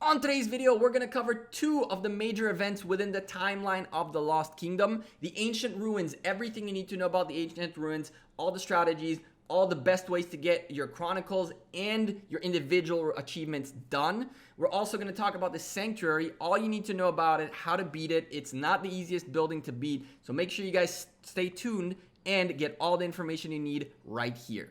On today's video, we're going to cover two of the major events within the timeline of the Lost Kingdom. The Ancient Ruins, everything you need to know about the Ancient Ruins, all the strategies, all the best ways to get your Chronicles and your individual achievements done. We're also going to talk about the Sanctuary, all you need to know about it, how to beat it. It's not the easiest building to beat, so make sure you guys stay tuned and get all the information you need right here.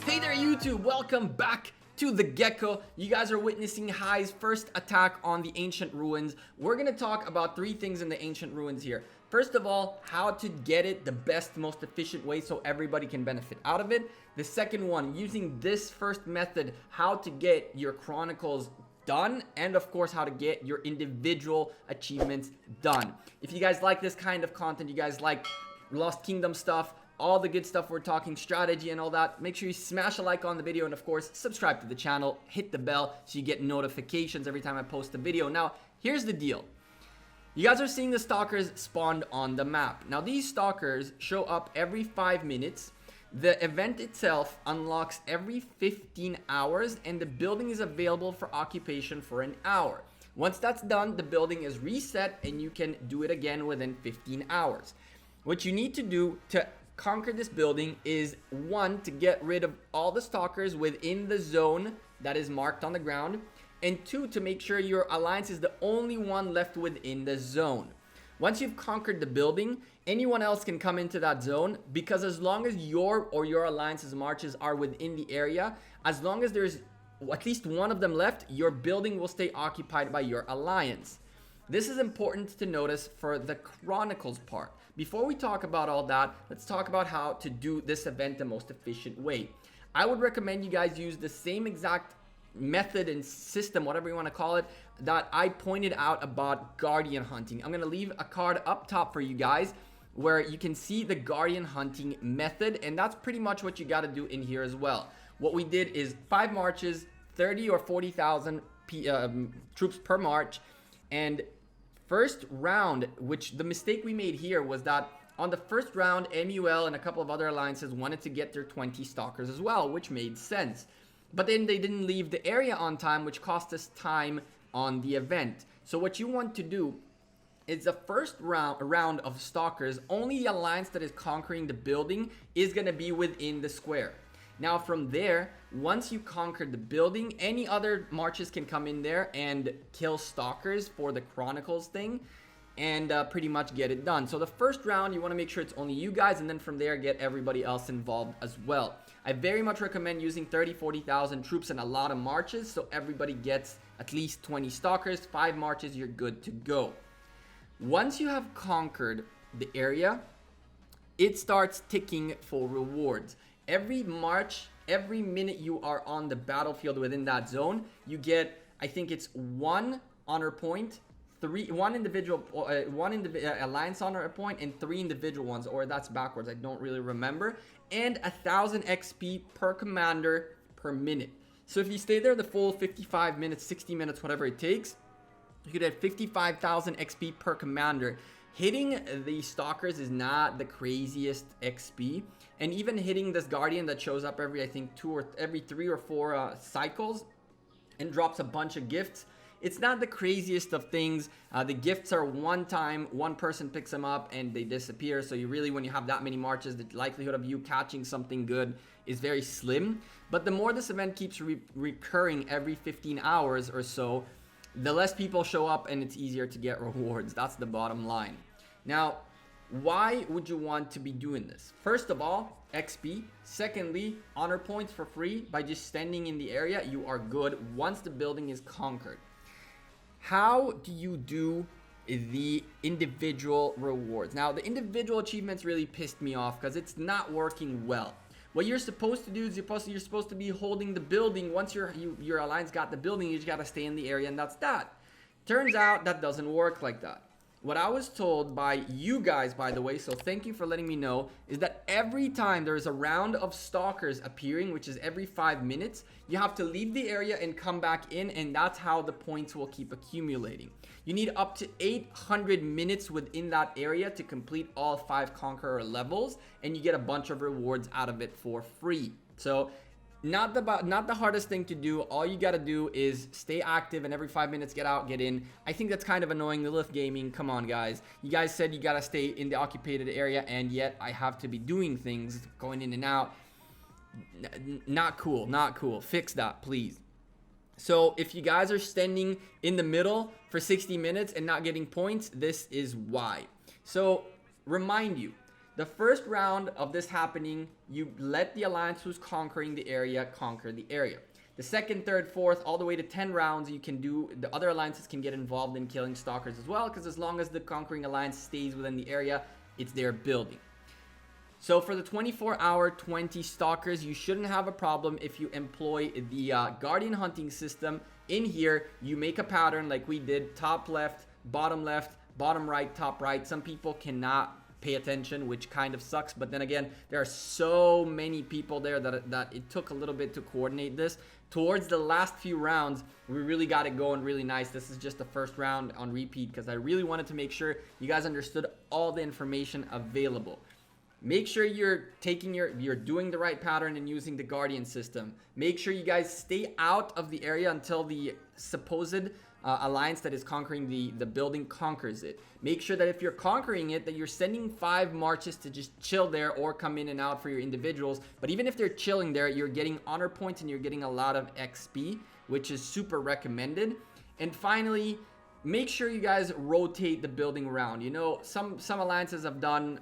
Hey there YouTube, welcome back to the Gekko. You guys are witnessing Hai's first attack on the Ancient Ruins. We're going to talk about three things in the Ancient Ruins here. First of all, how to get it the best, most efficient way so everybody can benefit out of it. The second one, using this first method, how to get your Chronicles done, and of course how to get your individual achievements done. If you guys like this kind of content, you guys like Lost Kingdom stuff, all the good stuff, we're talking strategy and all that, make sure you smash a like on the video and of course subscribe to the channel, hit the bell so you get notifications every time I post a video. Now here's the deal, you guys are seeing the stalkers spawned on the map. Now these stalkers show up every 5 minutes. The event itself unlocks every 15 hours and the building is available for occupation for an hour. Once that's done, the building is reset and you can do it again within 15 hours. What you need to do to conquer this building is, one, to get rid of all the stalkers within the zone that is marked on the ground, and two, to make sure your alliance is the only one left within the zone. Once you've conquered the building, anyone else can come into that zone, because as long as your alliance's marches are within the area, as long as there's at least one of them left, your building will stay occupied by your alliance. This is important to notice for the Chronicles part. Before we talk about all that, let's talk about how to do this event the most efficient way. I would recommend you guys use the same exact method and system, whatever you want to call it, that I pointed out about Guardian hunting. I'm going to leave a card up top for you guys where you can see the Guardian hunting method, and that's pretty much what you got to do in here as well. What we did is 5 marches, 30 or 40,000 troops per march, and first round, which the mistake we made here was that on the first round, MUL and a couple of other alliances wanted to get their 20 stalkers as well, which made sense. But then they didn't leave the area on time, which cost us time on the event. So what you want to do is the first round of stalkers, only the alliance that is conquering the building is going to be within the square. Now from there, once you conquer the building, any other marches can come in there and kill stalkers for the Chronicles thing and pretty much get it done. So the first round, you want to make sure it's only you guys, and then from there get everybody else involved as well. I very much recommend using 30-40,000 troops and a lot of marches so everybody gets at least 20 stalkers. 5 marches, you're good to go. Once you have conquered the area, it starts ticking for rewards. Every march, every minute you are on the battlefield within that zone, you get, I think it's 1 honor point, 1 individual alliance honor point, and 3 individual ones, or that's backwards, I don't really remember, and 1,000 XP per commander per minute. So if you stay there the full 55 minutes, 60 minutes, whatever it takes, you could have 55,000 XP per commander. Hitting the stalkers is not the craziest XP, and even hitting this guardian that shows up every, I think, every 3 or 4 cycles and drops a bunch of gifts, it's not the craziest of things. The gifts are one time, one person picks them up and they disappear, so you really, when you have that many marches, the likelihood of you catching something good is very slim. But the more this event keeps recurring every 15 hours or so, the less people show up and it's easier to get rewards. That's the bottom line. Now, why would you want to be doing this? First of all, XP. Secondly, honor points for free. By just standing in the area, you are good once the building is conquered. How do you do the individual rewards? Now, the individual achievements really pissed me off because it's not working well. What you're supposed to do is you're supposed to be holding the building. Once your alliance got the building, you just got to stay in the area, and that's that. Turns out that doesn't work like that. what I was told by you guys, by the way, so thank you for letting me know, is that every time there is a round of stalkers appearing, which is every 5 minutes, you have to leave the area and come back in, and that's how the points will keep accumulating. You need up to 800 minutes within that area to complete all 5 Conqueror levels, and you get a bunch of rewards out of it for free. So not the hardest thing to do. All you got to do is stay active, and every 5 minutes get out, get in. I think that's kind of annoying. The Lift Gaming, come on guys, you guys said you got to stay in the occupied area, and yet I have to be doing things, going in and out. Not cool, not cool. Fix that, please. So if you guys are standing in the middle for 60 minutes and not getting points, this is why. So remind you, the first round of this happening, you let the alliance who's conquering the area conquer the area. The second, third, fourth, all the way to 10 rounds, you can do, the other alliances can get involved in killing stalkers as well, because as long as the conquering alliance stays within the area, it's their building. So for the 24-hour 20 stalkers, you shouldn't have a problem if you employ the guardian hunting system. In here, you make a pattern like we did, top left, bottom right, top right. Some people cannot pay attention, which kind of sucks, but then again, there are so many people there that it took a little bit to coordinate this. Towards the last few rounds, we really got it going really nice. This is just the first round on repeat because I really wanted to make sure you guys understood all the information available. Make sure you're doing the right pattern and using the guardian system. Make sure you guys stay out of the area until the supposed alliance that is conquering the building conquers it. Make sure that if you're conquering it, that you're sending 5 marches to just chill there or come in and out for your individuals. But even if they're chilling there, you're getting honor points and you're getting a lot of XP, which is super recommended. And finally, make sure you guys rotate the building around. You know, some alliances have done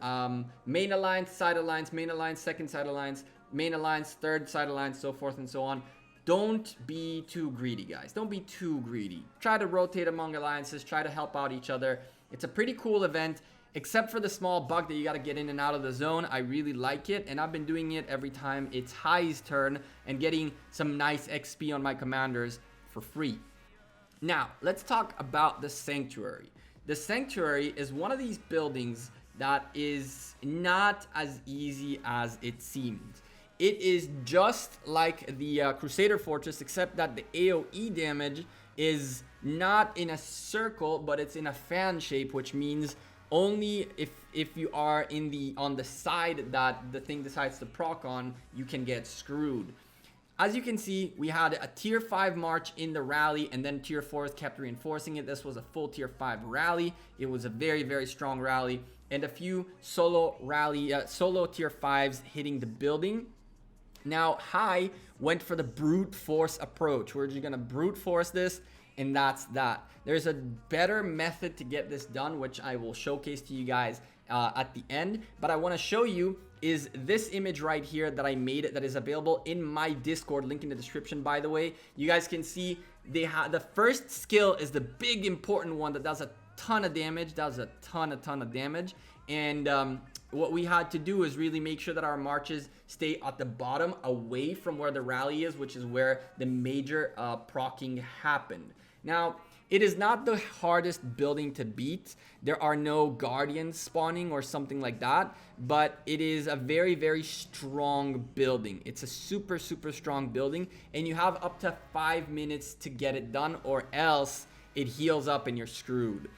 main alliance, side alliance, main alliance, second side alliance, main alliance, third side alliance, so forth and so on. Don't be too greedy, guys. Don't be too greedy. Try to rotate among alliances. Try to help out each other. It's a pretty cool event, except for the small bug that you got to get in and out of the zone. I really like it, and I've been doing it every time it's Hai's turn and getting some nice XP on my commanders for free. Now, let's talk about the Sanctuary. The Sanctuary is one of these buildings that is not as easy as it seems. It is just like the Crusader Fortress, except that the AoE damage is not in a circle, but it's in a fan shape, which means only if you are on the side that the thing decides to proc on, you can get screwed. As you can see, we had a tier 5 march in the rally, and then tier 4s kept reinforcing it. This was a full tier 5 rally. It was a very, very strong rally, and a few solo tier 5s hitting the building. Now, Hai went for the brute force approach. We're just gonna brute force this, and that's that. There's a better method to get this done, which I will showcase to you guys at the end. But I want to show you is this image right here that I made, that is available in my Discord, link in the description, by the way. You guys can see they have the first skill is the big important one that does a ton of damage, a ton of damage. And what we had to do is really make sure that our marches stay at the bottom, away from where the rally is, which is where the major proccing happened. Now, it is not the hardest building to beat. There are no guardians spawning or something like that, but it is a very, very strong building. It's a super, super strong building, and you have up to 5 minutes to get it done, or else it heals up and you're screwed.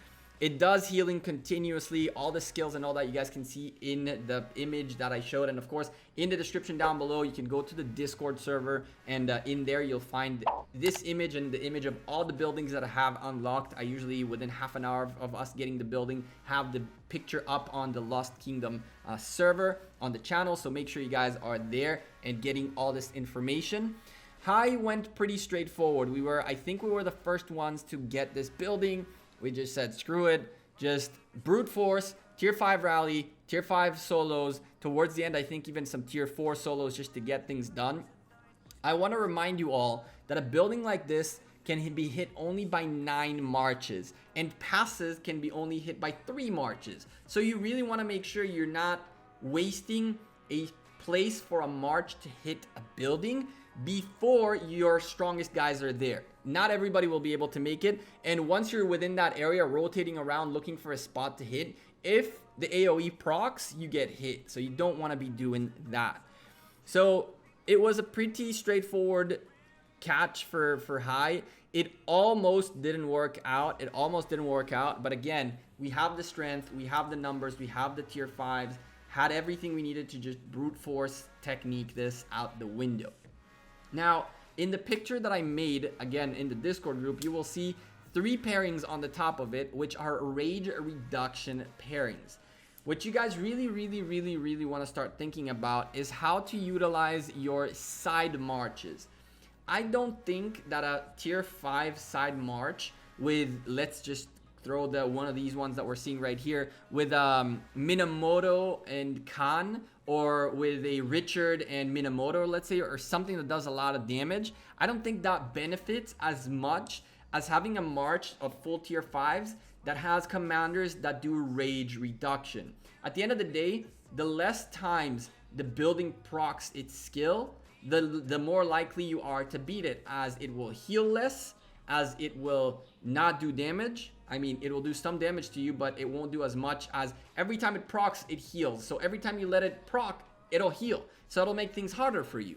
It does healing continuously, all the skills and all that you guys can see in the image that I showed. And of course, in the description down below, you can go to the Discord server, and in there you'll find this image and the image of all the buildings that I have unlocked. I usually, within half an hour of us getting the building, have the picture up on the Lost Kingdom server on the channel. So make sure you guys are there and getting all this information. Hai went pretty straightforward. I think we were the first ones to get this building. We just said, screw it, just brute force, tier 5 rally, tier 5 solos. Towards the end, I think even some tier 4 solos just to get things done. I want to remind you all that a building like this can be hit only by 9 marches, and passes can be only hit by 3 marches. So you really want to make sure you're not wasting a place for a march to hit a building before your strongest guys are there. Not everybody will be able to make it, and once you're within that area, rotating around looking for a spot to hit, if the AoE procs, you get hit. So you don't want to be doing that. So it was a pretty straightforward catch for high. It almost didn't work out. But again, we have the strength, we have the numbers, we have the tier 5s, had everything we needed to just brute force technique this out the window. Now, in the picture that I made, again, in the Discord group, you will see 3 pairings on the top of it, which are rage reduction pairings. What you guys really want to start thinking about is how to utilize your side marches. I don't think that a tier 5 side march with, let's just throw the one of these ones that we're seeing right here, with Minamoto and Khan, or with a Richard and Minamoto, let's say, or something that does a lot of damage. I don't think that benefits as much as having a march of full tier 5s that has commanders that do rage reduction. At the end of the day, the less times the building procs its skill, the more likely you are to beat it, as it will heal less, as it will not do damage. I mean, it will do some damage to you, but it won't do as much, as every time it procs, it heals. So every time you let it proc, it'll heal. So it'll make things harder for you.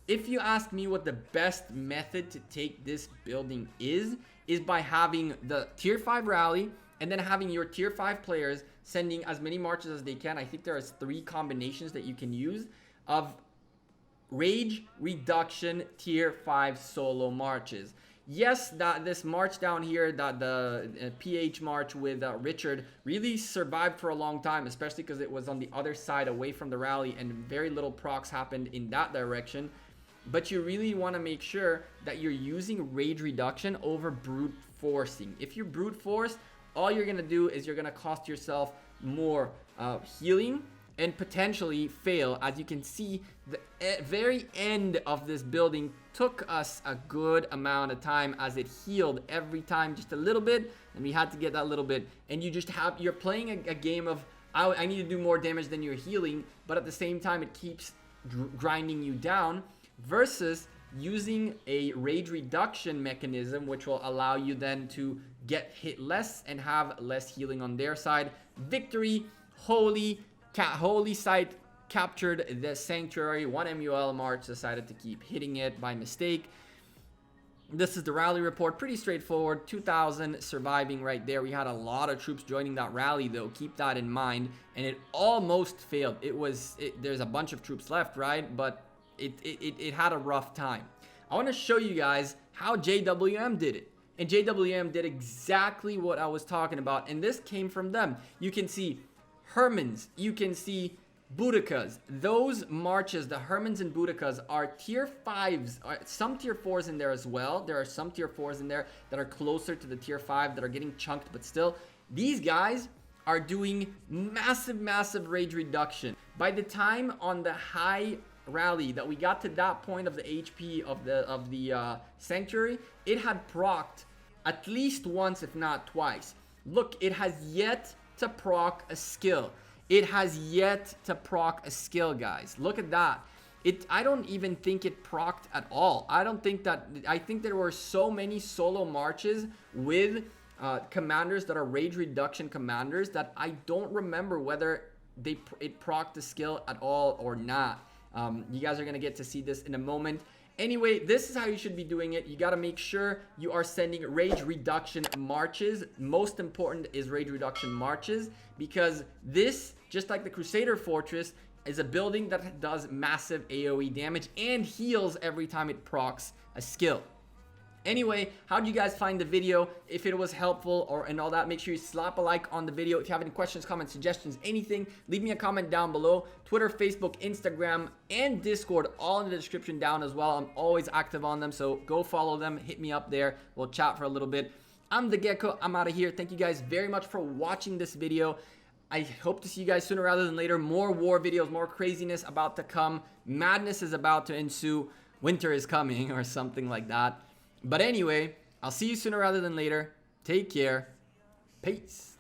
If you ask me what the best method to take this building is by having the tier 5 rally, and then having your tier 5 players sending as many marches as they can. I think there are 3 combinations that you can use of rage reduction tier 5 solo marches. Yes, that this march down here, that the PH march with Richard, really survived for a long time, especially because it was on the other side away from the rally, and very little procs happened in that direction. But you really want to make sure that you're using rage reduction over brute forcing. If you brute force, all you're going to do is you're going to cost yourself more healing and potentially fail. As you can see, the very end of this building took us a good amount of time, as it healed every time just a little bit, and we had to get that little bit. And you're playing a game of, I need to do more damage than you're healing, but at the same time it keeps grinding you down, versus using a rage reduction mechanism, which will allow you then to get hit less and have less healing on their side. Victory, holy site captured the sanctuary. 1 MUL March decided to keep hitting it by mistake. This is the rally report, pretty straightforward. 2,000 surviving right there. We had a lot of troops joining that rally though, keep that in mind, and it almost failed. There's a bunch of troops left, right? But it had a rough time. I want to show you guys how JWM did it. And JWM did exactly what I was talking about, and this came from them. You can see Hermans, you can see Boudikas. Those marches, the Hermans and Boudikas, are tier 5s, some tier 4s in there as well. There are some tier 4s in there that are closer to the tier 5 that are getting chunked, but still, these guys are doing massive rage reduction. By the time on the high rally that we got to that point of the HP of the sanctuary, it had procced at least once, if not twice. Look, it has yet to proc a skill. It has yet to proc a skill, guys. Look at that. I don't even think it procced at all. I think there were so many solo marches with commanders that are rage reduction commanders that I don't remember whether it procced the skill at all or not. You guys are going to get to see this in a moment. Anyway, this is how you should be doing it. You got to make sure you are sending rage reduction marches. Most important is rage reduction marches, because this, just like the Crusader Fortress, is a building that does massive AoE damage and heals every time it procs a skill. Anyway, how did you guys find the video? If it was helpful and all that, make sure you slap a like on the video. If you have any questions, comments, suggestions, anything, leave me a comment down below. Twitter, Facebook, Instagram, and Discord, all in the description down as well. I'm always active on them, so go follow them. Hit me up there. We'll chat for a little bit. I'm the Gekko. I'm out of here. Thank you guys very much for watching this video. I hope to see you guys sooner rather than later. More war videos, more craziness about to come. Madness is about to ensue. Winter is coming, or something like that. But anyway, I'll see you sooner rather than later. Take care. Peace.